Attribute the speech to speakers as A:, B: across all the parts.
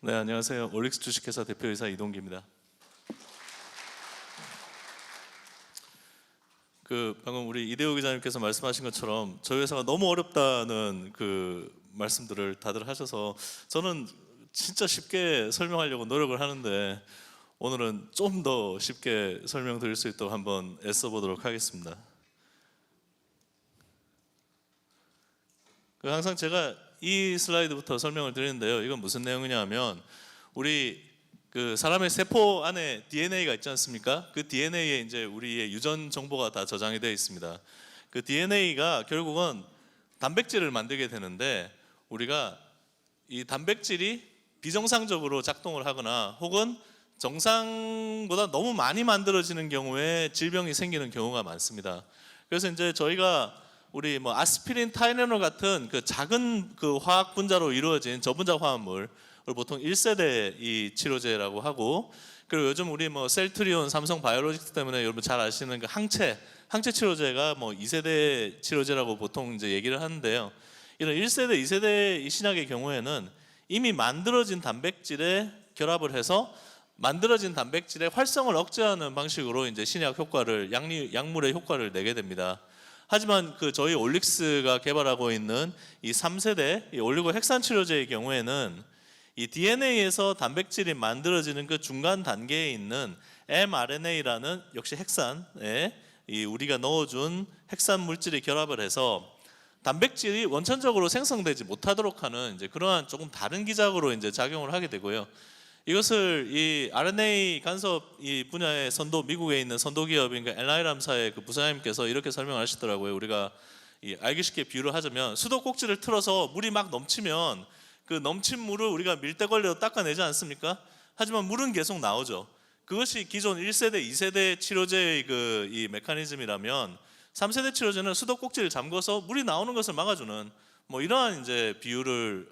A: 네, 안녕하세요. 올릭스 주식회사 대표이사 이동기입니다. 방금 우리 이대호 기자님께서 말씀하신 것처럼 저희 회사가 너무 어렵다는 말씀들을 다들 하셔서 저는 진짜 쉽게 설명하려고 노력을 하는데 오늘은 좀 더 쉽게 설명드릴 수 있도록 한번 애써 보도록 하겠습니다. 항상 제가 이 슬라이드부터 설명을 드리는데요. 이건 무슨 내용이냐 하면 우리 사람의 세포 안에 DNA가 있지 않습니까? 그 DNA에 이제 우리의 유전 정보가 다 저장이 되어 있습니다. 그 DNA가 결국은 단백질을 만들게 되는데 우리가 이 단백질이 비정상적으로 작동을 하거나 혹은 정상보다 너무 많이 만들어지는 경우에 질병이 생기는 경우가 많습니다. 그래서 이제 저희가 우리 아스피린, 타이레놀 같은 작은 화학 분자로 이루어진 저분자 화합물 보통 1세대 이 치료제라고 하고, 그리고 요즘 우리 셀트리온, 삼성 바이오로직스 때문에 여러분 잘 아시는 항체 치료제가 2세대 치료제라고 보통 이제 얘기를 하는데요. 이런 1세대, 2세대 이 신약의 경우에는 이미 만들어진 단백질에 결합을 해서 만들어진 단백질의 활성을 억제하는 방식으로 이제 신약 효과를 약물의 효과를 내게 됩니다. 하지만 저희 올릭스가 개발하고 있는 이 3세대 이 올리고 핵산 치료제의 경우에는 이 DNA에서 단백질이 만들어지는 그 중간 단계에 있는 mRNA라는 역시 핵산에 우리가 넣어준 핵산 물질이 결합을 해서 단백질이 원천적으로 생성되지 못하도록 하는 이제 그러한 조금 다른 기작으로 이제 작용을 하게 되고요. 이것을 이 RNA 간섭 이 분야의 미국에 있는 선도 기업인 엔라이람사의 부사장님께서 이렇게 설명하시더라고요. 우리가 알기 쉽게 비유를 하자면 수도꼭지를 틀어서 물이 막 넘치면 그 넘친 물을 우리가 밀대걸레로 닦아내지 않습니까? 하지만 물은 계속 나오죠. 그것이 기존 1세대, 2세대 치료제의 이 메커니즘이라면 3세대 치료제는 수도꼭지를 잠궈서 물이 나오는 것을 막아주는 이러한 이제 비유를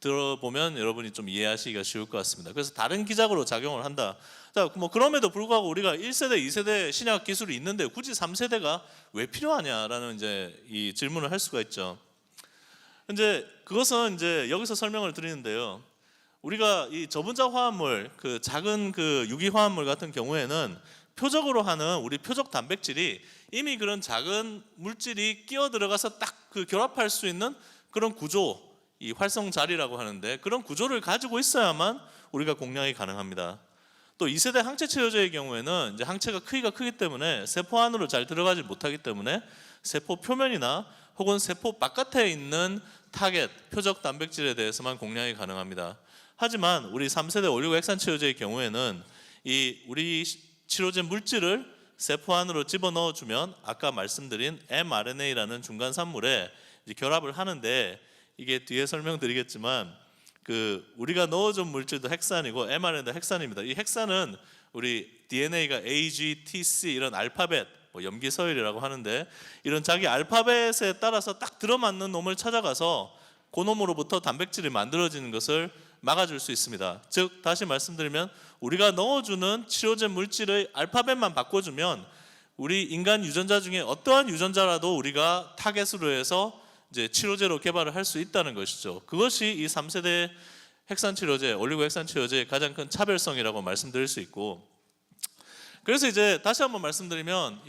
A: 들어보면 여러분이 좀 이해하시기가 쉬울 것 같습니다. 그래서 다른 기작으로 작용을 한다. 자, 그럼에도 불구하고 우리가 1세대, 2세대 신약 기술이 있는데 굳이 3세대가 왜 필요하냐라는 이제 이 질문을 할 수가 있죠. 이제 그것은 이제 여기서 설명을 드리는데요. 우리가 이 저분자 화합물, 작은 유기 화합물 같은 경우에는 표적으로 하는 우리 표적 단백질이 이미 그런 작은 물질이 끼어 들어가서 딱 결합할 수 있는 그런 구조, 이 활성 자리라고 하는데 그런 구조를 가지고 있어야만 우리가 공략이 가능합니다. 또 2세대 항체 치료제의 경우에는 이제 항체가 크기가 크기 때문에 세포 안으로 잘 들어가지 못하기 때문에 세포 표면이나 혹은 세포 바깥에 있는 타겟, 표적 단백질에 대해서만 공략이 가능합니다. 하지만 우리 3세대 올리고 핵산 치료제의 경우에는 이 우리 치료제 물질을 세포 안으로 집어넣어주면 아까 말씀드린 mRNA라는 중간 산물에 이제 결합을 하는데 이게 뒤에 설명드리겠지만 우리가 넣어준 물질도 핵산이고 mRNA도 핵산입니다. 이 핵산은 우리 DNA가 A, G, T, C 이런 알파벳, 염기서열이라고 하는데 이런 자기 알파벳에 따라서 딱 들어맞는 놈을 찾아가서 그 놈으로부터 단백질이 만들어지는 것을 막아줄 수 있습니다. 즉 다시 말씀드리면 우리가 넣어주는 치료제 물질의 알파벳만 바꿔주면 우리 인간 유전자 중에 어떠한 유전자라도 우리가 타겟으로 해서 이제 치료제로 개발을 할 수 있다는 것이죠. 그것이 이 3세대 핵산 치료제, 올리고 핵산 치료제의 가장 큰 차별성이라고 말씀드릴 수 있고, 그래서 이제 다시 한번 말씀드리면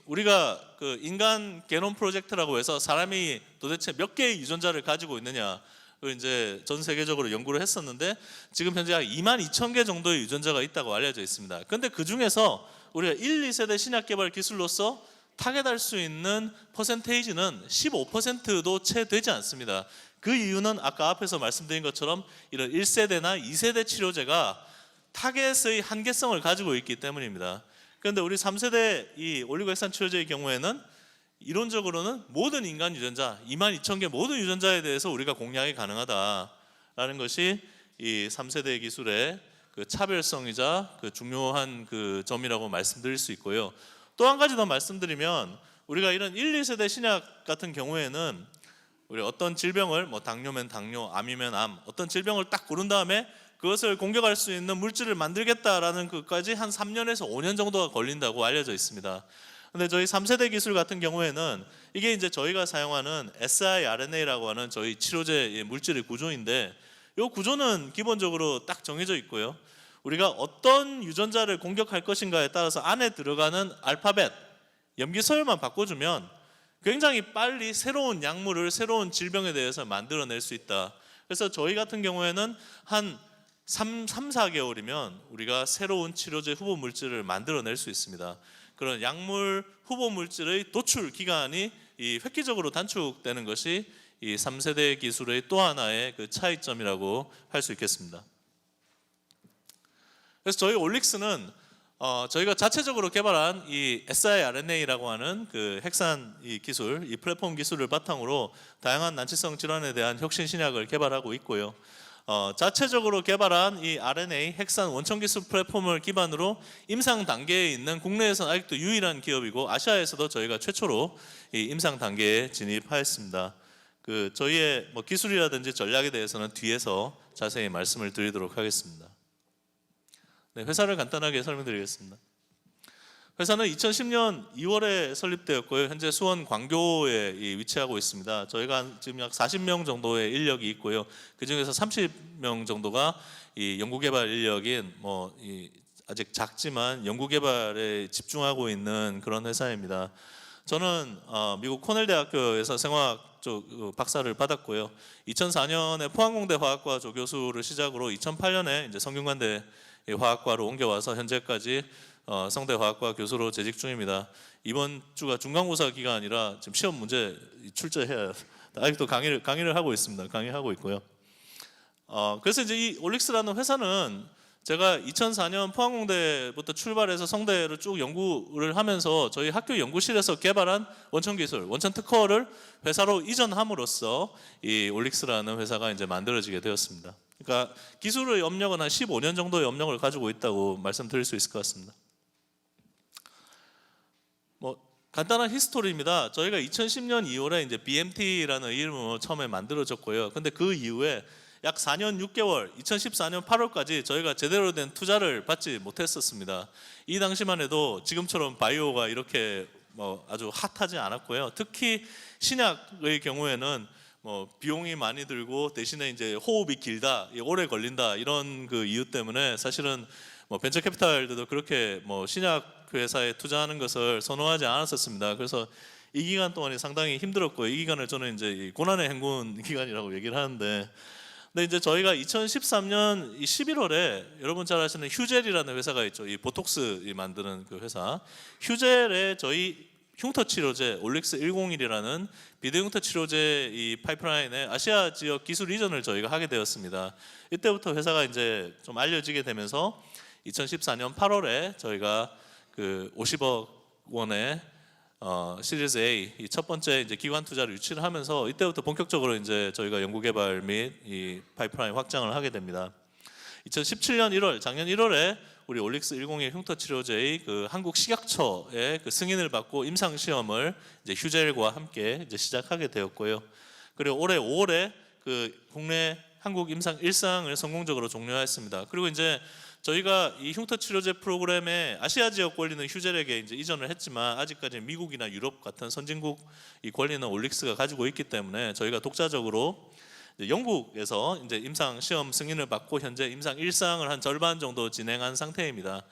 A: 우리가 인간 게놈 프로젝트라고 해서 사람이 도대체 몇 개의 유전자를 가지고 있느냐 이제 전 세계적으로 연구를 했었는데 지금 현재 한 22,000개 정도의 유전자가 있다고 알려져 있습니다. 그런데 그 중에서 우리가 1, 2세대 신약 개발 기술로서 타겟할 수 있는 퍼센테이지는 15%도 채 되지 않습니다. 그 이유는 아까 앞에서 말씀드린 것처럼 이런 1세대나 2세대 치료제가 타겟의 한계성을 가지고 있기 때문입니다. 그런데 우리 3세대 이 올리고 핵산 치료제의 경우에는 이론적으로는 모든 인간 유전자 22,000개 모든 유전자에 대해서 우리가 공략이 가능하다라는 것이 이 3세대 기술의 차별성이자 중요한 점이라고 말씀드릴 수 있고요. 또 한 가지 더 말씀드리면 우리가 이런 1, 2세대 신약 같은 경우에는 우리 어떤 질병을 당뇨면 당뇨, 암이면 암 어떤 질병을 딱 고른 다음에 그것을 공격할 수 있는 물질을 만들겠다라는 것까지 한 3년에서 5년 정도가 걸린다고 알려져 있습니다. 근데 저희 3세대 기술 같은 경우에는 이게 이제 저희가 사용하는 siRNA라고 하는 저희 치료제 물질의 구조인데 이 구조는 기본적으로 딱 정해져 있고요. 우리가 어떤 유전자를 공격할 것인가에 따라서 안에 들어가는 알파벳, 염기서열만 바꿔주면 굉장히 빨리 새로운 약물을 새로운 질병에 대해서 만들어낼 수 있다. 그래서 저희 같은 경우에는 한 4개월이면 우리가 새로운 치료제 후보 물질을 만들어낼 수 있습니다. 그런 약물 후보 물질의 도출 기간이 이 획기적으로 단축되는 것이 이 3세대 기술의 또 하나의 그 차이점이라고 할 수 있겠습니다. 그래서 저희 올릭스는 저희가 자체적으로 개발한 이 siRNA라고 하는 그 핵산 이 기술, 이 플랫폼 기술을 바탕으로 다양한 난치성 질환에 대한 혁신 신약을 개발하고 있고요. 자체적으로 개발한 이 RNA 핵산 원천 기술 플랫폼을 기반으로 임상 단계에 있는 국내에서는 아직도 유일한 기업이고 아시아에서도 저희가 최초로 이 임상 단계에 진입하였습니다. 그 저희의 뭐 기술이라든지 전략에 대해서는 뒤에서 자세히 말씀을 드리도록 하겠습니다. 네, 회사를 간단하게 설명드리겠습니다. 회사는 2010년 2월에 설립되었고요. 현재 수원 광교에 위치하고 있습니다. 저희가 지금 약 40명 정도의 인력이 있고요. 그 중에서 30명 정도가 이 연구개발 인력인 아직 작지만 연구개발에 집중하고 있는 그런 회사입니다. 저는 미국 코넬대학교에서 생화학 쪽 박사를 받았고요. 2004년에 포항공대 화학과 조교수를 시작으로 2008년에 이제 성균관대 화학과로 옮겨와서 현재까지 성대 화학과 교수로 재직 중입니다. 이번 주가 중간고사 기간이라 지금 시험 문제 출제해야 아직도 강의를 하고 있습니다. 강의하고 있고요. 그래서 이제 이 올릭스라는 회사는 제가 2004년 포항공대부터 출발해서 성대를 쭉 연구를 하면서 저희 학교 연구실에서 개발한 원천 기술, 원천 특허를 회사로 이전함으로써 이 올릭스라는 회사가 이제 만들어지게 되었습니다. 그러니까 기술의 업력은 한 15년 정도의 업력을 가지고 있다고 말씀드릴 수 있을 것 같습니다. 간단한 히스토리입니다. 저희가 2010년 2월에 이제 BMT라는 이름으로 처음에 만들어졌고요. 근데 그 이후에 약 4년 6개월, 2014년 8월까지 저희가 제대로 된 투자를 받지 못했었습니다. 이 당시만 해도 지금처럼 바이오가 이렇게 아주 핫하지 않았고요. 특히 신약의 경우에는 비용이 많이 들고 대신에 이제 호흡이 길다, 오래 걸린다 이런 그 이유 때문에 사실은 벤처 캐피탈들도 그렇게 신약 회사에 투자하는 것을 선호하지 않았었습니다. 그래서 이 기간 동안이 상당히 힘들었고 이 기간을 저는 이제 고난의 행군 기간이라고 얘기를 하는데, 근데 이제 저희가 2013년 11월에 여러분 잘 아시는 휴젤이라는 회사가 있죠. 이 보톡스 만드는 그 회사. 휴젤에 저희 흉터 치료제 올릭스 101이라는 비대 흉터 치료제 이 파이프라인에 아시아 지역 기술 이전을 저희가 하게 되었습니다. 이때부터 회사가 이제 좀 알려지게 되면서 2014년 8월에 저희가 그 50억 원의 시리즈 A 이 첫 번째 이제 기관 투자를 유치를 하면서 이때부터 본격적으로 이제 저희가 연구개발 및 이 파이프라인 확장을 하게 됩니다. 2017년 1월 작년 1월에 우리 올릭스 101 흉터 치료제의 그 한국 식약처의 그 승인을 받고 임상 시험을 이제 휴젤과 함께 이제 시작하게 되었고요. 그리고 올해 5월에 그 국내 한국 임상 1상을 성공적으로 종료했습니다. 그리고 이제 저희가 이 흉터 치료제 프로그램에 아시아 지역 권리는 휴젤에게 이제 이전을 했지만 아직까지 미국이나 유럽 같은 선진국 이 권리는 올릭스가 가지고 있기 때문에 저희가 독자적으로 영국에서 이제 임상 시험 승인을 받고 현재 임상 1상을 한 절반 정도 진행한 상태입니다.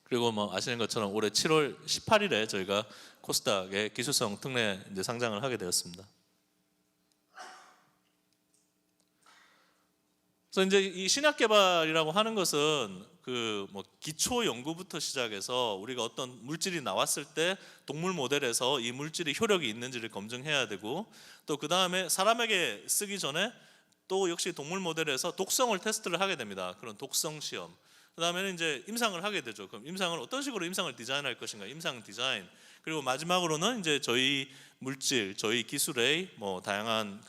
A: 그리고 아시는 것처럼 올해 7월 18일에 저희가 코스닥에 기술성 특례 이제 상장을 하게 되었습니다. 그래서 이제 이 신약 개발이라고 하는 것은 그 기초 연구부터 시작해서 우리가 어떤 물질이 나왔을 때 동물 모델에서 이 물질이 효력이 있는지를 검증해야 되고 또 그 다음에 사람에게 쓰기 전에 또 역시 동물 모델에서 독성을 테스트를 하게 됩니다. 그런 독성 시험. 그 다음에는 이제 임상을 하게 되죠. 그럼 임상을 어떤 식으로 임상을 디자인할 것인가? 임상 디자인. 그리고 마지막으로는 이제 저희 물질, 저희 기술의 다양한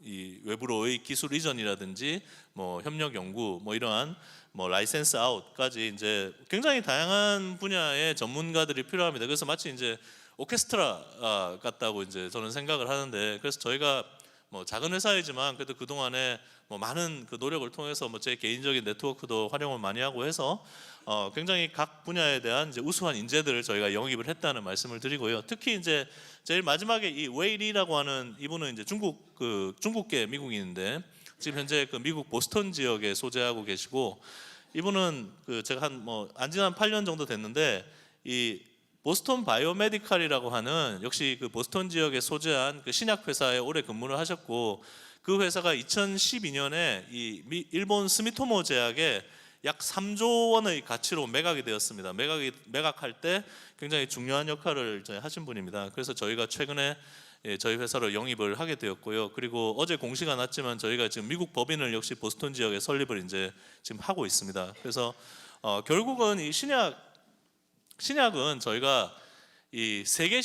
A: 이 외부로의 기술 이전이라든지 협력 연구 이러한 라이센스 아웃까지 이제 굉장히 다양한 분야의 전문가들이 필요합니다. 그래서 마치 이제 오케스트라 같다고 이제 저는 생각을 하는데, 그래서 저희가 작은 회사이지만 그래도 그 동안에 많은 그 노력을 통해서 제 개인적인 네트워크도 활용을 많이 하고 해서 굉장히 각 분야에 대한 이제 우수한 인재들을 저희가 영입을 했다는 말씀을 드리고요. 특히 이제 제일 마지막에 이 웨이리라고 하는 이분은 이제 중국계 미국인인데 지금 현재 그 미국 보스턴 지역에 소재하고 계시고, 이분은 그 제가 안 지난 8년 정도 됐는데 이 보스턴 바이오메디칼이라고 하는 역시 그 보스턴 지역에 소재한 그 신약 회사에 오래 근무를 하셨고, 그 회사가 2012년에 이 일본 스미토모 제약에 약 3조 원의 가치로 매각이 되었습니다. 매각할 때 굉장히 중요한 역할을 하신 분입니다. 그래서 저희가 최근에 저희 회사로 영입을 하게 되었고요. 그리고 어제 공시가 났지만 저희가 지금 미국 법인을 역시 보스턴 지역에 설립을 이제 지금 하고 있습니다. 그래서 결국은 이 신약은 저희가 이 세계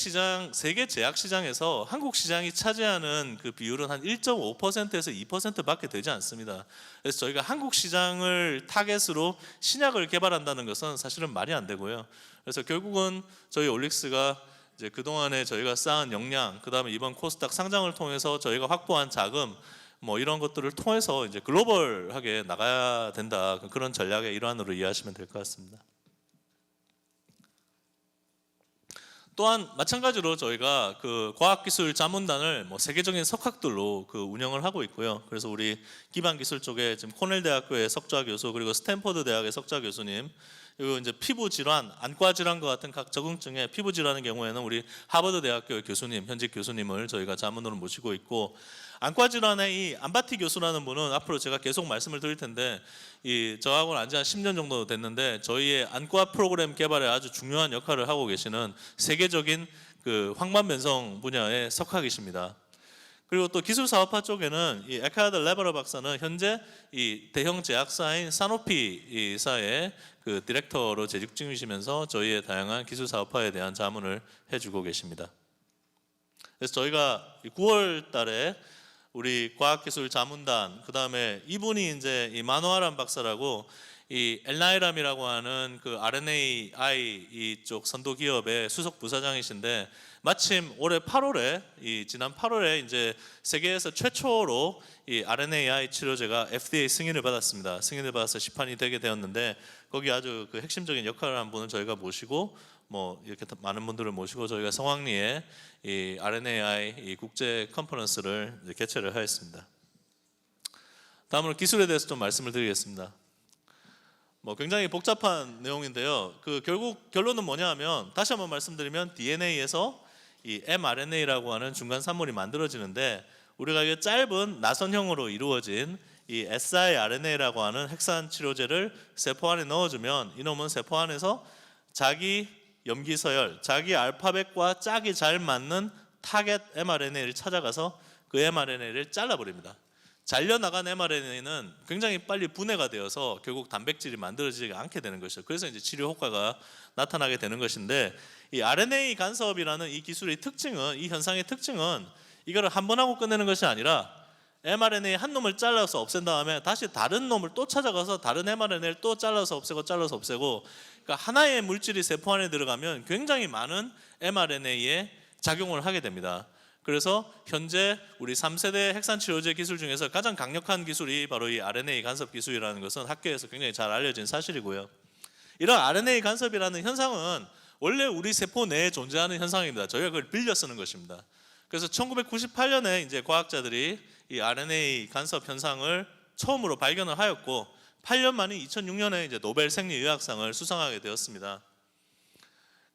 A: 제약 시장에서 한국 시장이 차지하는 그 비율은 한 1.5%에서 2%밖에 되지 않습니다. 그래서 저희가 한국 시장을 타겟으로 신약을 개발한다는 것은 사실은 말이 안 되고요. 그래서 결국은 저희 올릭스가 이제 그동안에 저희가 쌓은 역량, 그다음에 이번 코스닥 상장을 통해서 저희가 확보한 자금, 뭐 이런 것들을 통해서 이제 글로벌하게 나가야 된다, 그런 전략의 일환으로 이해하시면 될 것 같습니다. 또한 마찬가지로 저희가 그 과학기술 자문단을 뭐 세계적인 석학들로 그 운영을 하고 있고요. 그래서 우리 기반기술 쪽에 지금 코넬 대학교의 석좌 교수, 그리고 스탠퍼드 대학의 석좌 교수님, 그리고 이제 피부 질환, 안과 질환과 같은 각 적응증의 피부 질환의 경우에는 우리 하버드 대학교의 교수님, 현직 교수님을 저희가 자문으로 모시고 있고, 안과 질환의 이 안바티 교수라는 분은 앞으로 제가 계속 말씀을 드릴 텐데, 이 저하고는 안지 한 10년 정도 됐는데 저희의 안과 프로그램 개발에 아주 중요한 역할을 하고 계시는 세계적인 그 황반변성 분야의 석학이십니다. 그리고 또 기술사업화 쪽에는 이 에카드 레버러 박사는 현재 이 대형 제약사인 사노피사의 그 디렉터로 재직 중이시면서 저희의 다양한 기술사업화에 대한 자문을 해주고 계십니다. 그래서 저희가 9월 달에 우리 과학기술 자문단, 그 다음에 이분이 이제 이 마노아람 박사라고 이 엘나이람이라고 하는 그 RNAi 이쪽 선도 기업의 수석 부사장이신데, 마침 올해 8월에 지난 8월에 이제 세계에서 최초로 이 RNAi 치료제가 FDA 승인을 받았습니다. 승인을 받아서 시판이 되게 되었는데, 거기 아주 그 핵심적인 역할을 한 분을 저희가 모시고, 뭐 이렇게 많은 분들을 모시고 저희가 성황리에 이 RNAi 이 국제 컨퍼런스를 개최를 하였습니다. 다음으로 기술에 대해서 좀 말씀을 드리겠습니다. 뭐 굉장히 복잡한 내용인데요. 그 결국 결론은 뭐냐하면, 다시 한번 말씀드리면 DNA에서 이 mRNA라고 하는 중간 산물이 만들어지는데, 우리가 이 짧은 나선형으로 이루어진 이 siRNA라고 하는 핵산 치료제를 세포 안에 넣어주면 이놈은 세포 안에서 자기 염기서열, 자기 알파벳과 짝이 잘 맞는 타겟 mRNA를 찾아가서 그 mRNA를 잘라버립니다. 잘려나간 mRNA는 굉장히 빨리 분해가 되어서 결국 단백질이 만들어지지 않게 되는 것이죠. 그래서 이제 치료 효과가 나타나게 되는 것인데, 이 RNA 간섭이라는 이 기술의 특징은, 이 현상의 특징은 이거를 한 번 하고 끝내는 것이 아니라 mRNA 한 놈을 잘라서 없앤 다음에 다시 다른 놈을 또 찾아가서 다른 mRNA를 또 잘라서 없애고 그러니까 하나의 물질이 세포 안에 들어가면 굉장히 많은 mRNA에 작용을 하게 됩니다. 그래서 현재 우리 3세대 핵산 치료제 기술 중에서 가장 강력한 기술이 바로 이 RNA 간섭 기술이라는 것은 학계에서 굉장히 잘 알려진 사실이고요. 이런 RNA 간섭이라는 현상은 원래 우리 세포 내에 존재하는 현상입니다. 저희가 그걸 빌려 쓰는 것입니다. 그래서 1998년에 이제 과학자들이 이 RNA 간섭 현상을 처음으로 발견을 하였고, 8년 만인 2006년에 이제 노벨 생리의학상을 수상하게 되었습니다.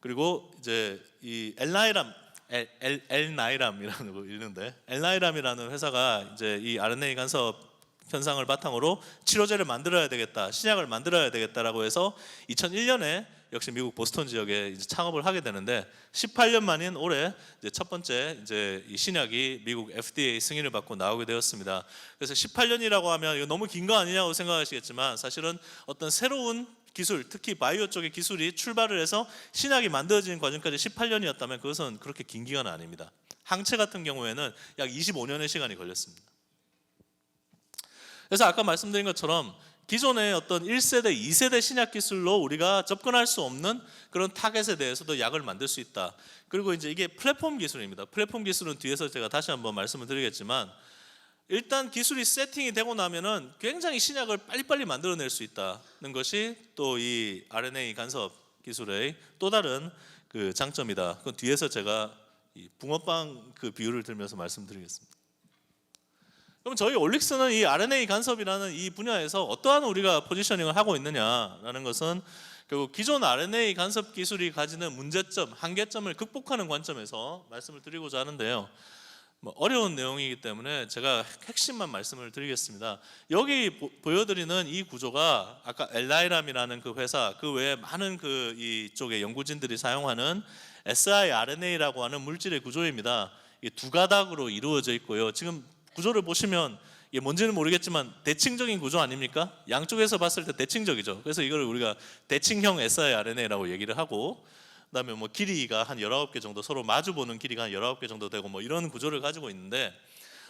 A: 그리고 이제 이 엘나이람이라는 거 읽는데, 엘나이람이라는 회사가 이제 이 RNA 간섭 현상을 바탕으로 치료제를 만들어야 되겠다, 신약을 만들어야 되겠다라고 해서 2001년에 역시 미국 보스턴 지역에 이제 창업을 하게 되는데, 18년 만인 올해 이제 첫 번째 이제 이 신약이 미국 FDA 승인을 받고 나오게 되었습니다. 그래서 18년이라고 하면 이거 너무 긴 거 아니냐고 생각하시겠지만, 사실은 어떤 새로운 기술, 특히 바이오 쪽의 기술이 출발을 해서 신약이 만들어지는 과정까지 18년이었다면 그것은 그렇게 긴 기간은 아닙니다. 항체 같은 경우에는 약 25년의 시간이 걸렸습니다. 그래서 아까 말씀드린 것처럼 기존의 어떤 1세대, 2세대 신약 기술로 우리가 접근할 수 없는 그런 타겟에 대해서도 약을 만들 수 있다. 그리고 이제 이게 플랫폼 기술입니다. 플랫폼 기술은 뒤에서 제가 다시 한번 말씀을 드리겠지만, 일단 기술이 세팅이 되고 나면은 굉장히 신약을 빨리빨리 만들어낼 수 있다는 것이 또 이 RNA 간섭 기술의 또 다른 그 장점이다. 그건 뒤에서 제가 이 붕어빵 그 비유를 들면서 말씀드리겠습니다. 그럼 저희 올릭스는 이 RNA 간섭이라는 이 분야에서 어떠한 우리가 포지셔닝을 하고 있느냐라는 것은 결국 기존 RNA 간섭 기술이 가지는 문제점, 한계점을 극복하는 관점에서 말씀을 드리고자 하는데요. 어려운 내용이기 때문에 제가 핵심만 말씀을 드리겠습니다. 여기 보여드리는 이 구조가 아까 엘라이람이라는 그 회사 그 외에 많은 그 이쪽의 연구진들이 사용하는 siRNA라고 하는 물질의 구조입니다. 이 두 가닥으로 이루어져 있고요. 지금 구조를 보시면 이게 뭔지는 모르겠지만 대칭적인 구조 아닙니까? 양쪽에서 봤을 때 대칭적이죠. 그래서 이걸 우리가 대칭형 siRNA라고 얘기를 하고, 그다음에 뭐 길이가 한 19개 정도, 서로 마주 보는 길이가 한 19개 정도 되고 뭐 이런 구조를 가지고 있는데,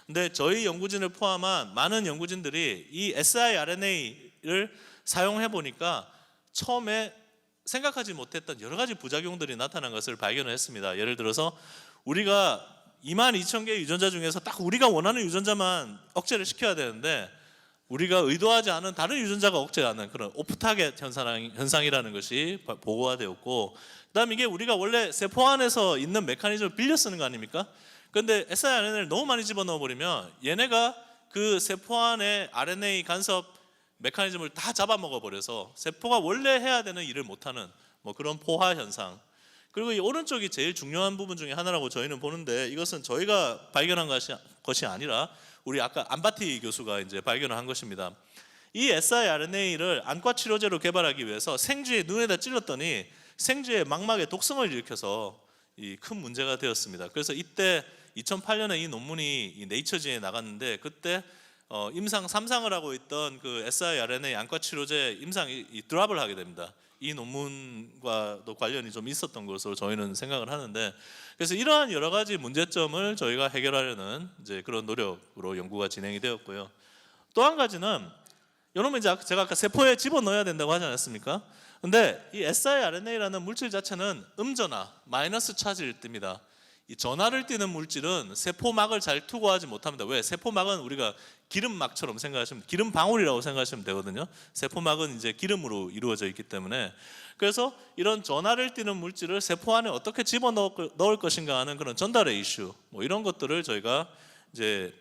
A: 근데 저희 연구진을 포함한 많은 연구진들이 이 siRNA를 사용해 보니까 처음에 생각하지 못했던 여러 가지 부작용들이 나타난 것을 발견을 했습니다. 예를 들어서 우리가 22,000개의 유전자 중에서 딱 우리가 원하는 유전자만 억제를 시켜야 되는데 우리가 의도하지 않은 다른 유전자가 억제하는 그런 오프타겟 현상이라는 것이 보고가 되었고, 그다음 이게 우리가 원래 세포 안에서 있는 메커니즘을 빌려 쓰는 거 아닙니까? 그런데 siRNA를 너무 많이 집어넣어 버리면 얘네가 그 세포 안에 RNA 간섭 메커니즘을 다 잡아먹어 버려서 세포가 원래 해야 되는 일을 못하는 뭐 그런 포화 현상. 그리고 이 오른쪽이 제일 중요한 부분 중에 하나라고 저희는 보는데, 이것은 저희가 발견한 것이 아니라 우리 아까 안바티 교수가 이제 발견을 한 것입니다. 이 siRNA를 안과 치료제로 개발하기 위해서 생쥐의 눈에다 찔렀더니 생쥐의 망막에 독성을 일으켜서 이 큰 문제가 되었습니다. 그래서 이때 2008년에 이 논문이 이 네이처지에 나갔는데, 그때 임상 3상을 하고 있던 그 siRNA 안과 치료제 임상이 드랍을 하게 됩니다. 이 논문과도 관련이 좀 있었던 것으로 저희는 생각을 하는데, 그래서 이러한 여러 가지 문제점을 저희가 해결하려는 이제 그런 노력으로 연구가 진행이 되었고요. 또 한 가지는 여러분 이제 제가 아까 세포에 집어넣어야 된다고 하지 않았습니까? 근데 이 siRNA라는 물질 자체는 음전화, 마이너스 차지를 띱니다. 이 전하를 띠는 물질은 세포막을 잘 투과하지 못합니다. 왜? 세포막은 우리가 기름막처럼 생각하시면, 기름 방울이라고 생각하시면 되거든요. 세포막은 이제 기름으로 이루어져 있기 때문에, 그래서 이런 전하를 띠는 물질을 세포 안에 어떻게 집어넣을 것인가 하는 그런 전달의 이슈, 뭐 이런 것들을 저희가 이제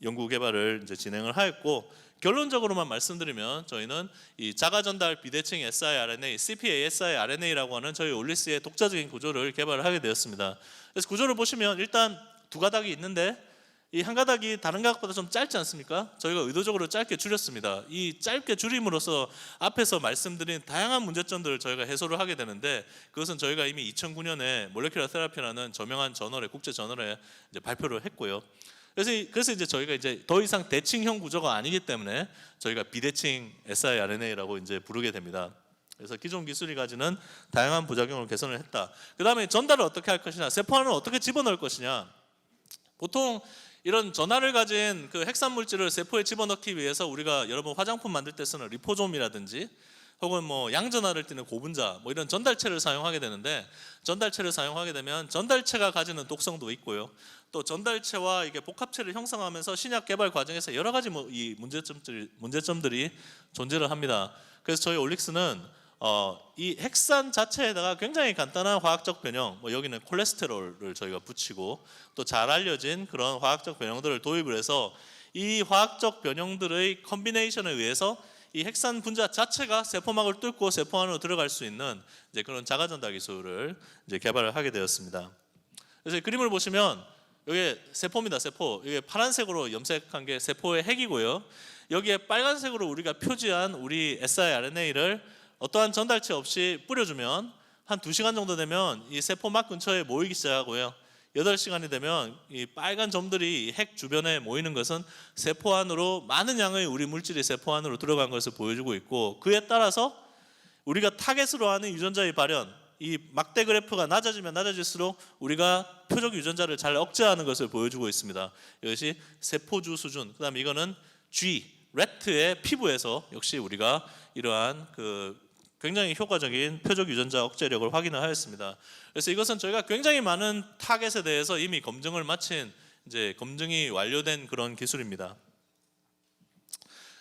A: 연구 개발을 이제 진행을 하였고, 결론적으로만 말씀드리면 저희는 이 자가전달 비대칭 siRNA, cpA-siRNA라고 하는 저희 올리스의 독자적인 구조를 개발을 하게 되었습니다. 그래서 구조를 보시면 일단 두 가닥이 있는데 이 한 가닥이 다른 가닥보다 좀 짧지 않습니까? 저희가 의도적으로 짧게 줄였습니다. 이 짧게 줄임으로써 앞에서 말씀드린 다양한 문제점들을 저희가 해소를 하게 되는데, 그것은 저희가 이미 2009년에 몰레큘러 테라피라는 저명한 저널에, 국제 저널에 이제 발표를 했고요. 그래서 이제 저희가 이제 더 이상 대칭형 구조가 아니기 때문에 저희가 비대칭 siRNA라고 이제 부르게 됩니다. 그래서 기존 기술이 가지는 다양한 부작용을 개선을 했다. 그 다음에 전달을 어떻게 할 것이냐, 세포 안을 어떻게 집어넣을 것이냐. 보통 이런 전하를 가진 그 핵산 물질을 세포에 집어넣기 위해서 우리가 여러분 화장품 만들 때 쓰는 리포솜이라든지 혹은 뭐 양전하를 띠는 고분자, 뭐 이런 전달체를 사용하게 되는데, 전달체를 사용하게 되면 전달체가 가지는 독성도 있고요. 또 전달체와 이게 복합체를 형성하면서 신약 개발 과정에서 여러 가지 뭐 이 문제점들이 존재를 합니다. 그래서 저희 올릭스는 이 핵산 자체에다가 굉장히 간단한 화학적 변형, 뭐 여기는 콜레스테롤을 저희가 붙이고 또 잘 알려진 그런 화학적 변형들을 도입을 해서 이 화학적 변형들의 컨비네이션에 의해서 이 핵산 분자 자체가 세포막을 뚫고 세포 안으로 들어갈 수 있는 이제 그런 자가전달 기술을 이제 개발을 하게 되었습니다. 그래서 이 그림을 보시면 여기 세포입니다. 세포. 이게 파란색으로 염색한 게 세포의 핵이고요. 여기에 빨간색으로 우리가 표지한 우리 siRNA를 어떠한 전달체 없이 뿌려주면 한 2시간 정도 되면 이 세포막 근처에 모이기 시작하고요. 8시간이 되면 이 빨간 점들이 핵 주변에 모이는 것은 세포 안으로 많은 양의 우리 물질이 세포 안으로 들어간 것을 보여주고 있고, 그에 따라서 우리가 타겟으로 하는 유전자의 발현, 이 막대 그래프가 낮아지면 낮아질수록 우리가 표적 유전자를 잘 억제하는 것을 보여주고 있습니다. 이것이 세포주 수준. 그다음에 이거는 G, 래트의 피부에서 역시 우리가 이러한 그 굉장히 효과적인 표적 유전자 억제력을 확인을 하였습니다. 그래서 이것은 저희가 굉장히 많은 타겟에 대해서 이미 검증을 마친, 이제 검증이 완료된 그런 기술입니다.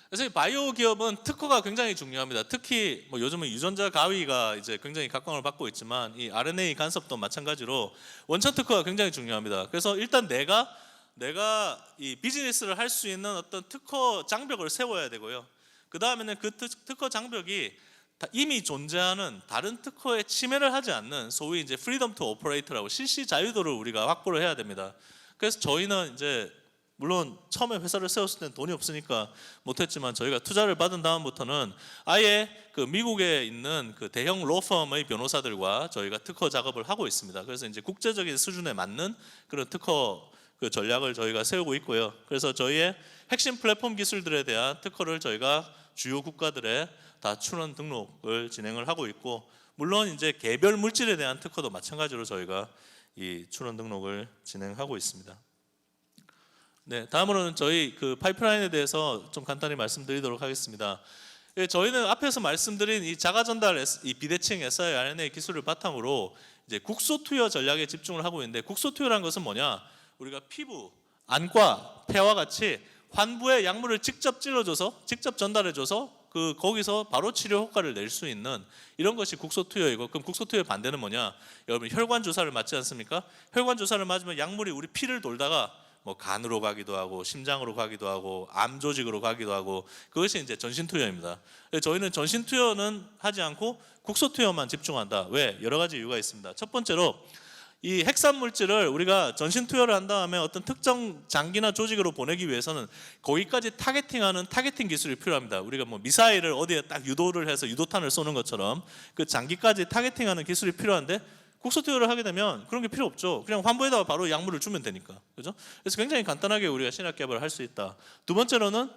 A: 그래서 바이오 기업은 특허가 굉장히 중요합니다. 특히 뭐 요즘은 유전자 가위가 이제 굉장히 각광을 받고 있지만 이 RNA 간섭도 마찬가지로 원천 특허가 굉장히 중요합니다. 그래서 일단 내가 내가 이 비즈니스를 할 수 있는 어떤 특허 장벽을 세워야 되고요. 그 다음에는 그 특허 장벽이 이미 존재하는 다른 특허에 침해를 하지 않는 소위 이제 프리덤 투 오퍼레이트라고 실시 자유도를 우리가 확보를 해야 됩니다. 그래서 저희는 이제 물론 처음에 회사를 세웠을 때는 돈이 없으니까 못했지만 저희가 투자를 받은 다음부터는 아예 그 미국에 있는 그 대형 로펌의 변호사들과 저희가 특허 작업을 하고 있습니다. 그래서 이제 국제적인 수준에 맞는 그런 특허 그 전략을 저희가 세우고 있고요. 그래서 저희의 핵심 플랫폼 기술들에 대한 특허를 저희가 주요 국가들에 다 출원 등록을 진행을 하고 있고, 물론 이제 개별 물질에 대한 특허도 마찬가지로 저희가 이 출원 등록을 진행하고 있습니다. 네, 다음으로는 저희 그 파이프라인에 대해서 좀 간단히 말씀드리도록 하겠습니다. 예, 저희는 앞에서 말씀드린 이 자가 전달, 이 비대칭 siRNA 기술을 바탕으로 이제 국소 투여 전략에 집중을 하고 있는데, 국소 투여라는 것은 뭐냐? 우리가 피부, 안과, 폐와 같이 환부에 약물을 직접 찔러줘서, 직접 전달해줘서 그 거기서 바로 치료 효과를 낼 수 있는 이런 것이 국소 투여이고, 그럼 국소 투여의 반대는 뭐냐? 여러분 혈관 주사를 맞지 않습니까? 혈관 주사를 맞으면 약물이 우리 피를 돌다가 뭐 간으로 가기도 하고 심장으로 가기도 하고 암 조직으로 가기도 하고, 그것이 이제 전신 투여입니다. 저희는 전신 투여는 하지 않고 국소 투여만 집중한다. 왜? 여러 가지 이유가 있습니다. 첫 번째로 이 핵산 물질을 우리가 전신 투여를 한 다음에 어떤 특정 장기나 조직으로 보내기 위해서는 거기까지 타겟팅하는 타겟팅 기술이 필요합니다. 우리가 뭐 미사일을 어디에 딱 유도를 해서 유도탄을 쏘는 것처럼 그 장기까지 타겟팅하는 기술이 필요한데, 국소 투여를 하게 되면 그런 게 필요 없죠. 그냥 환부에다가 바로 약물을 주면 되니까, 그죠? 그래서 굉장히 간단하게 우리가 신약 개발을 할 수 있다. 두 번째로는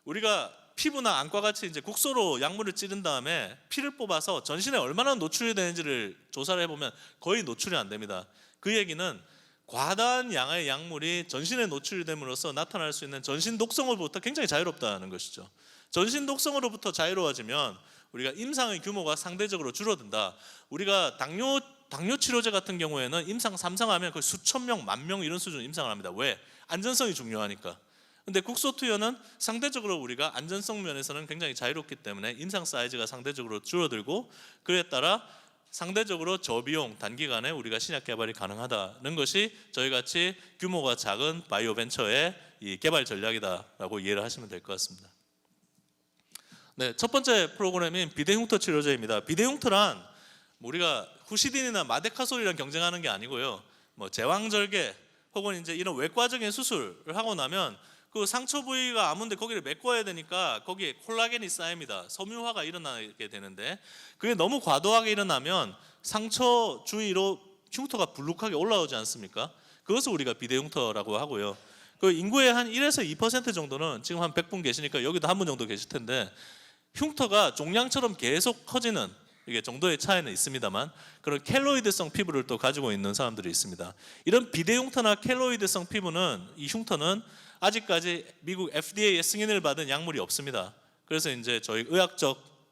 A: 우리가 피부나 안과 같이 이제 국소로 약물을 찌른 다음에 피를 뽑아서 전신에 얼마나 노출이 되는지를 조사를 해보면 거의 노출이 안 됩니다. 그 얘기는 과다한 양의 약물이 전신에 노출이 됨으로써 나타날 수 있는 전신 독성으로부터 굉장히 자유롭다는 것이죠. 전신 독성으로부터 자유로워지면 우리가 임상의 규모가 상대적으로 줄어든다. 우리가 당뇨 치료제 같은 경우에는 임상 3상하면 거의 수천 명, 만 명 이런 수준 임상을 합니다. 왜? 안전성이 중요하니까. 근데 국소 투여는 상대적으로 우리가 안전성 면에서는 굉장히 자유롭기 때문에 임상 사이즈가 상대적으로 줄어들고, 그에 따라 상대적으로 저비용 단기간에 우리가 신약 개발이 가능하다는 것이 저희같이 규모가 작은 바이오 벤처의 이 개발 전략이다라고 이해를 하시면 될 것 같습니다. 네, 첫 번째 프로그램인 비대흉터 치료제입니다. 비대흉터란 우리가 후시딘이나 마데카솔이랑 경쟁하는 게 아니고요. 뭐 제왕절개 혹은 이제 이런 외과적인 수술을 하고 나면 그 상처 부위가 아픈데 거기를 메꿔야 되니까 거기에 콜라겐이 쌓입니다. 섬유화가 일어나게 되는데, 그게 너무 과도하게 일어나면 상처 주위로 흉터가 불룩하게 올라오지 않습니까? 그것을 우리가 비대흉터라고 하고요. 그 인구의 한 1에서 2% 정도는 지금 한 100분 계시니까 여기도 한 분 정도 계실 텐데, 흉터가 종양처럼 계속 커지는 이게 정도의 차이는 있습니다만 그런 켈로이드성 피부를 또 가지고 있는 사람들이 있습니다. 이런 비대흉터나 켈로이드성 피부는, 이 흉터는 아직까지 미국 FDA의 승인을 받은 약물이 없습니다. 그래서 이제 저희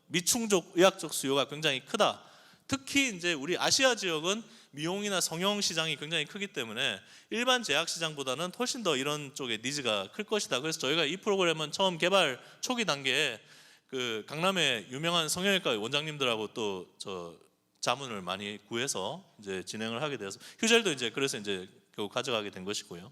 A: 미충족 의학적 수요가 굉장히 크다. 특히 이제 우리 아시아 지역은 미용이나 성형 시장이 굉장히 크기 때문에 일반 제약 시장보다는 훨씬 더 이런 쪽에 니즈가 클 것이다. 그래서 저희가 이 프로그램은 처음 개발 초기 단계에 그 강남의 유명한 성형외과 원장님들하고 또 저 자문을 많이 구해서 이제 진행을 하게 되어서 휴젤도 이제 그래서 이제 결국 가져가게 된 것이고요.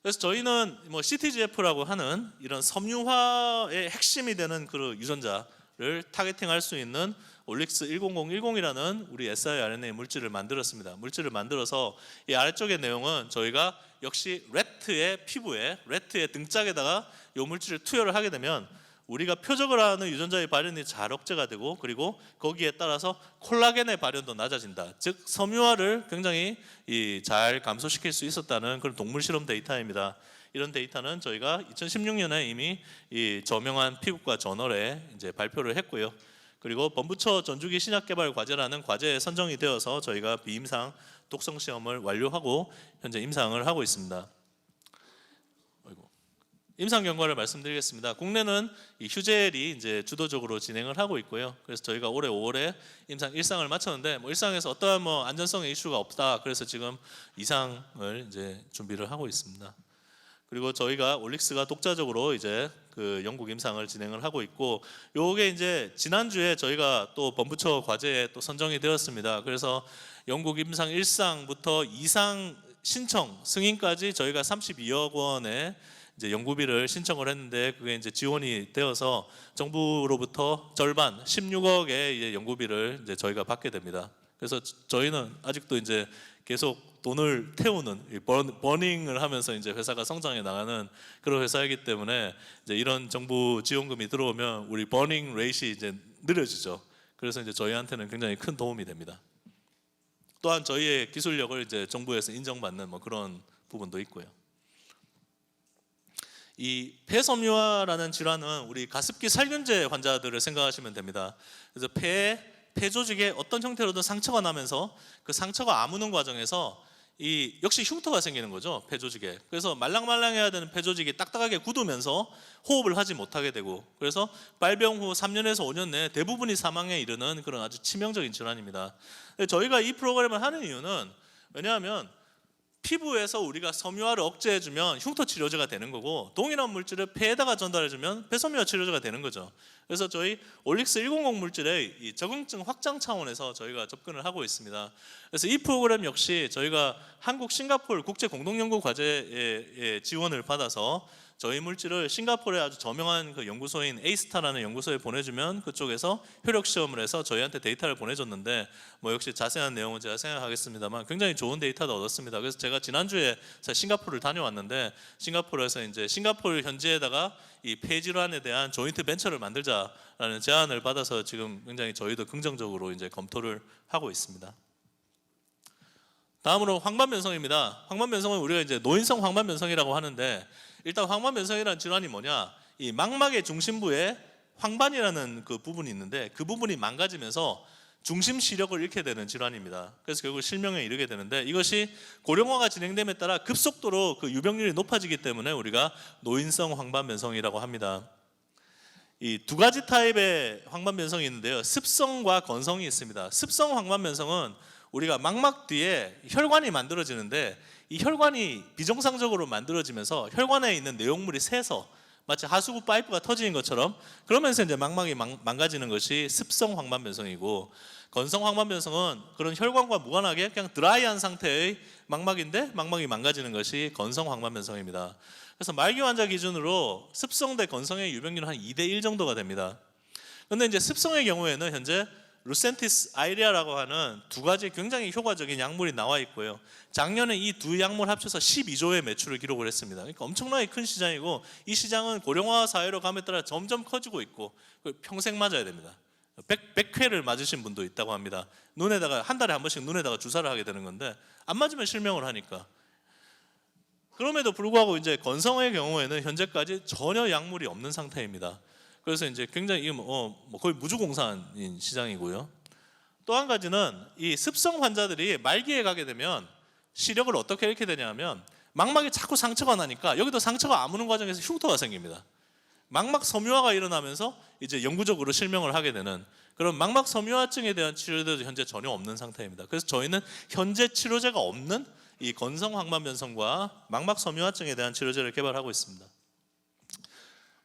A: 그래서 저희는 뭐 CTGF라고 하는 이런 섬유화의 핵심이 되는 그 유전자를 타겟팅할 수 있는 올릭스 10010이라는 우리 siRNA 물질을 만들었습니다. 물질을 만들어서 이 아래쪽의 내용은 저희가 역시 래트의 피부에, 래트의 등짝에다가 이 물질을 투여를 하게 되면 우리가 표적을 하는 유전자의 발현이 잘 억제가 되고, 그리고 거기에 따라서 콜라겐의 발현도 낮아진다. 즉 섬유화를 굉장히 잘 감소시킬 수 있었다는 그런 동물 실험 데이터입니다. 이런 데이터는 저희가 2016년에 이미 이 저명한 피부과 저널에 이제 발표를 했고요. 그리고 범부처 전주기 신약 개발 과제라는 과제에 선정이 되어서 저희가 비임상 독성 시험을 완료하고 현재 임상을 하고 있습니다. 임상 경과를 말씀드리겠습니다. 국내는 이 휴젤이 이제 주도적으로 진행을 하고 있고요. 그래서 저희가 올해 5월에 임상 1상을 마쳤는데, 뭐 1상에서 어떠한 뭐 안전성의 이슈가 없다. 그래서 지금 2상을 이제 준비를 하고 있습니다. 그리고 저희가 올릭스가 독자적으로 이제 그 영국 임상을 진행을 하고 있고, 요게 이제 지난주에 저희가 또 범부처 과제에 또 선정이 되었습니다. 그래서 영국 임상 1상부터 2상 신청 승인까지 저희가 32억 원의 이제 연구비를 신청을 했는데 그게 이제 지원이 되어서 정부로부터 절반 16억의 이제 연구비를 이제 저희가 받게 됩니다. 그래서 저희는 아직도 이제 계속 돈을 태우는 버닝을 하면서 이제 회사가 성장해 나가는 그런 회사이기 때문에 이제 이런 정부 지원금이 들어오면 우리 버닝 레이트이 이제 느려지죠. 그래서 이제 저희한테는 굉장히 큰 도움이 됩니다. 또한 저희의 기술력을 이제 정부에서 인정받는 뭐 그런 부분도 있고요. 이 폐섬유화라는 질환은 우리 가습기 살균제 환자들을 생각하시면 됩니다. 그래서 폐 조직에 어떤 형태로든 상처가 나면서 그 상처가 아무는 과정에서 이 역시 흉터가 생기는 거죠. 폐 조직에. 그래서 말랑말랑해야 되는 폐 조직이 딱딱하게 굳으면서 호흡을 하지 못하게 되고, 그래서 발병 후 3년에서 5년 내에 대부분이 사망에 이르는 그런 아주 치명적인 질환입니다. 저희가 이 프로그램을 하는 이유는 왜냐하면 피부에서 우리가 섬유화를 억제해주면 흉터 치료제가 되는 거고, 동일한 물질을 폐에다가 전달해주면 폐섬유화 치료제가 되는 거죠. 그래서 저희 올릭스 100 물질의 이 적응증 확장 차원에서 저희가 접근을 하고 있습니다. 그래서 이 프로그램 역시 저희가 한국 싱가포르 국제 공동연구 과제에 지원을 받아서 저희 물질을 싱가포르의 아주 저명한 그 연구소인 에이스타라는 연구소에 보내주면 그쪽에서 효력 시험을 해서 저희한테 데이터를 보내줬는데, 뭐 역시 자세한 내용은 제가 생각하겠습니다만 굉장히 좋은 데이터도 얻었습니다. 그래서 제가 지난주에 싱가포르를 다녀왔는데, 싱가포르에서 이제 싱가포르 현지에다가 이 폐질환에 대한 조인트 벤처를 만들자라는 제안을 받아서 지금 굉장히 저희도 긍정적으로 이제 검토를 하고 있습니다. 다음으로 황반변성입니다. 황반변성은 우리가 이제 노인성 황반변성이라고 하는데, 일단 황반변성이라는 질환이 뭐냐? 이 망막의 중심부에 황반이라는 그 부분이 있는데 그 부분이 망가지면서 중심 시력을 잃게 되는 질환입니다. 그래서 결국 실명에 이르게 되는데, 이것이 고령화가 진행됨에 따라 급속도로 그 유병률이 높아지기 때문에 우리가 노인성 황반변성이라고 합니다. 이 두 가지 타입의 황반변성이 있는데요. 습성과 건성이 있습니다. 습성 황반변성은 우리가 망막 뒤에 혈관이 만들어지는데, 이 혈관이 비정상적으로 만들어지면서 혈관에 있는 내용물이 새서 마치 하수구 파이프가 터지는 것처럼 그러면서 이제 망막이 망가지는 것이 습성 황반변성이고, 건성 황반변성은 그런 혈관과 무관하게 그냥 드라이한 상태의 망막인데 망막이 망가지는 것이 건성 황반변성입니다. 그래서 말기 환자 기준으로 습성 대 건성의 유병률은 한 2대1 정도가 됩니다. 그런데 이제 습성의 경우에는 현재 루센티스 아이레아라고 하는 두 가지 굉장히 효과적인 약물이 나와 있고요. 작년에 이 두 약물 합쳐서 12조의 매출을 기록을 했습니다. 그러니까 엄청나게 큰 시장이고, 이 시장은 고령화 사회로 감에 따라 점점 커지고 있고 평생 맞아야 됩니다. 100회를 맞으신 분도 있다고 합니다. 눈에다가 한 달에 한 번씩 눈에다가 주사를 하게 되는 건데 안 맞으면 실명을 하니까. 그럼에도 불구하고 이제 건성의 경우에는 현재까지 전혀 약물이 없는 상태입니다. 그래서 이제 굉장히 거의 무주공산인 시장이고요. 또 한 가지는 이 습성 환자들이 말기에 가게 되면 시력을 어떻게 잃게 되냐면, 망막에 자꾸 상처가 나니까 여기도 상처가 아무는 과정에서 흉터가 생깁니다. 망막 섬유화가 일어나면서 이제 영구적으로 실명을 하게 되는 그런 망막 섬유화증에 대한 치료도 현재 전혀 없는 상태입니다. 그래서 저희는 현재 치료제가 없는 이 건성 황반변성과 망막 섬유화증에 대한 치료제를 개발하고 있습니다.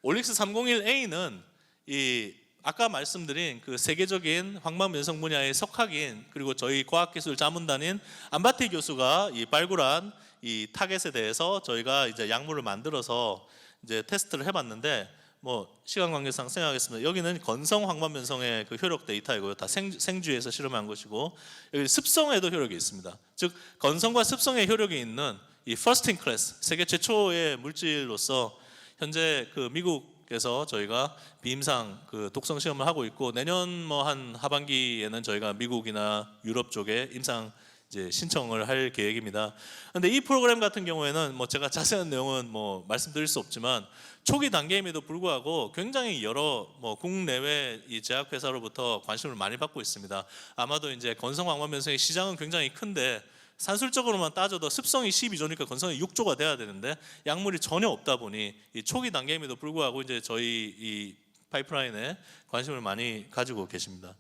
A: 올릭스 301A는 이 아까 말씀드린 그 세계적인 황반변성 분야의 석학인, 그리고 저희 과학기술 자문단인 안바티 교수가 이 발굴한 이 타겟에 대해서 저희가 이제 약물을 만들어서 이제 테스트를 해봤는데, 뭐 시간 관계상 생각하겠습니다. 여기는 건성 황반변성의 그 효력 데이터이고요. 다 생쥐에서 실험한 것이고, 여기 습성에도 효력이 있습니다. 즉 건성과 습성의 효력이 있는 이 first in class, 세계 최초의 물질로서 현재 그 미국에서 저희가 비임상 그 독성 시험을 하고 있고, 내년 뭐 한 하반기에는 저희가 미국이나 유럽 쪽에 임상 이제 신청을 할 계획입니다. 그런데 이 프로그램 같은 경우에는 뭐 제가 자세한 내용은 뭐 말씀드릴 수 없지만 초기 단계임에도 불구하고 굉장히 여러 뭐 국내외 이 제약회사로부터 관심을 많이 받고 있습니다. 아마도 이제 건성 황반변성의 시장은 굉장히 큰데, 산술적으로만 따져도 습성이 12조니까 건성이 6조가 돼야 되는데 약물이 전혀 없다 보니 이 초기 단계임에도 불구하고 이제 저희 이 파이프라인에 관심을 많이 가지고 계십니다.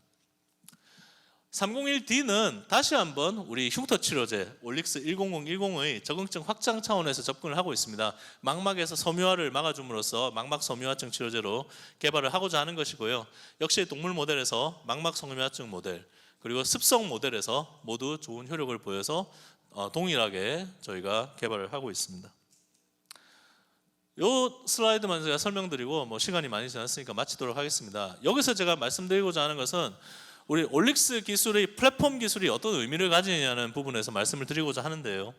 A: 301D는 다시 한번 우리 흉터 치료제 올릭스 10010의 적응증 확장 차원에서 접근을 하고 있습니다. 망막에서 섬유화를 막아줌으로써 망막 섬유화증 치료제로 개발을 하고자 하는 것이고요. 역시 동물 모델에서 망막 섬유화증 모델, 그리고 습성 모델에서 모두 좋은 효력을 보여서 동일하게 저희가 개발을 하고 있습니다. 요 슬라이드만 제가 설명드리고 뭐 시간이 많이 지났으니까 마치도록 하겠습니다. 여기서 제가 말씀드리고자 하는 것은 우리 올릭스 기술의 플랫폼 기술이 어떤 의미를 가지느냐는 부분에서 말씀을 드리고자 하는데요.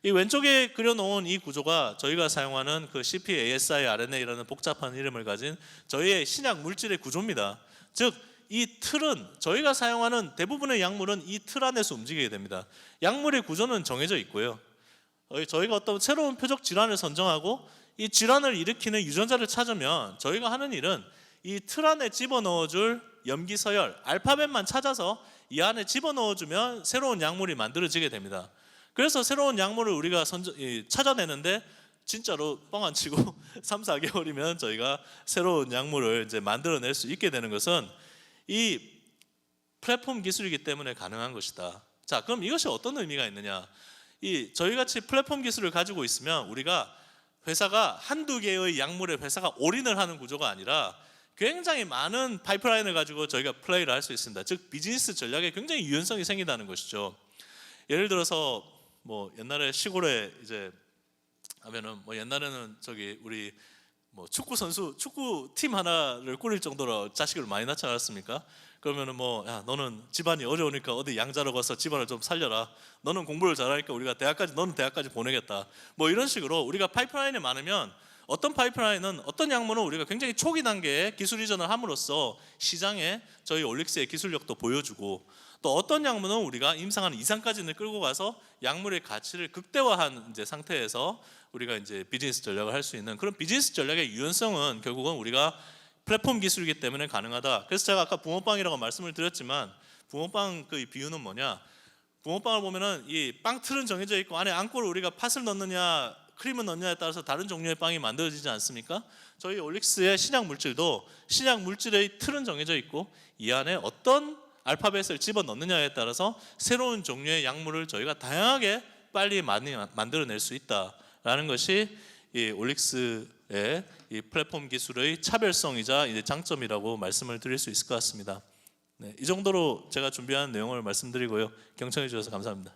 A: 이 왼쪽에 그려놓은 이 구조가 저희가 사용하는 그 CpASI RNA라는 복잡한 이름을 가진 저희의 신약 물질의 구조입니다. 즉 이 틀은 저희가 사용하는 대부분의 약물은 이 틀 안에서 움직이게 됩니다. 약물의 구조는 정해져 있고요. 저희가 어떤 새로운 표적 질환을 선정하고 이 질환을 일으키는 유전자를 찾으면 저희가 하는 일은 이 틀 안에 집어넣어줄 염기서열, 알파벳만 찾아서 이 안에 집어넣어주면 새로운 약물이 만들어지게 됩니다. 그래서 새로운 약물을 우리가 찾아내는데 진짜로 뻥 안 치고 3, 4개월이면 저희가 새로운 약물을 이제 만들어낼 수 있게 되는 것은 이 플랫폼 기술이기 때문에 가능한 것이다. 자, 그럼 이것이 어떤 의미가 있느냐? 이 저희같이 플랫폼 기술을 가지고 있으면 우리가 회사가 한두 개의 약물에 회사가 올인을 하는 구조가 아니라 굉장히 많은 파이프라인을 가지고 저희가 플레이를 할 수 있습니다. 즉 비즈니스 전략에 굉장히 유연성이 생긴다는 것이죠. 예를 들어서 뭐 옛날에 시골에 이제 하면은 뭐 옛날에는 저기 우리 뭐 축구 선수 축구 팀 하나를 꾸릴 정도로 자식을 많이 낳지 않았습니까? 그러면은 뭐 야 너는 집안이 어려우니까 어디 양자로 가서 집안을 좀 살려라. 너는 공부를 잘하니까 우리가 너는 대학까지 보내겠다. 뭐 이런 식으로 우리가 파이프라인이 많으면 어떤 파이프라인은 어떤 약물은 우리가 굉장히 초기 단계에 기술 이전을 함으로써 시장에 저희 올릭스의 기술력도 보여주고 또 어떤 약물은 우리가 임상한 이상까지는 끌고 가서 약물의 가치를 극대화한 이제 상태에서 우리가 이제 비즈니스 전략을 할 수 있는 그런 비즈니스 전략의 유연성은 결국은 우리가 플랫폼 기술이기 때문에 가능하다. 그래서 제가 아까 붕어빵이라고 말씀을 드렸지만 붕어빵 그 비유는 뭐냐? 붕어빵을 보면은 이 빵 틀은 정해져 있고 안에 안골을 우리가 팥을 넣느냐 크림을 넣느냐에 따라서 다른 종류의 빵이 만들어지지 않습니까? 저희 올릭스의 신약 물질도 신약 물질의 틀은 정해져 있고 이 안에 어떤 알파벳을 집어넣느냐에 따라서 새로운 종류의 약물을 저희가 다양하게 빨리 많이 만들어낼 수 있다라는 것이 이 올릭스의 이 플랫폼 기술의 차별성이자 이제 장점이라고 말씀을 드릴 수 있을 것 같습니다. 네, 이 정도로 제가 준비한 내용을 말씀드리고요. 경청해 주셔서 감사합니다.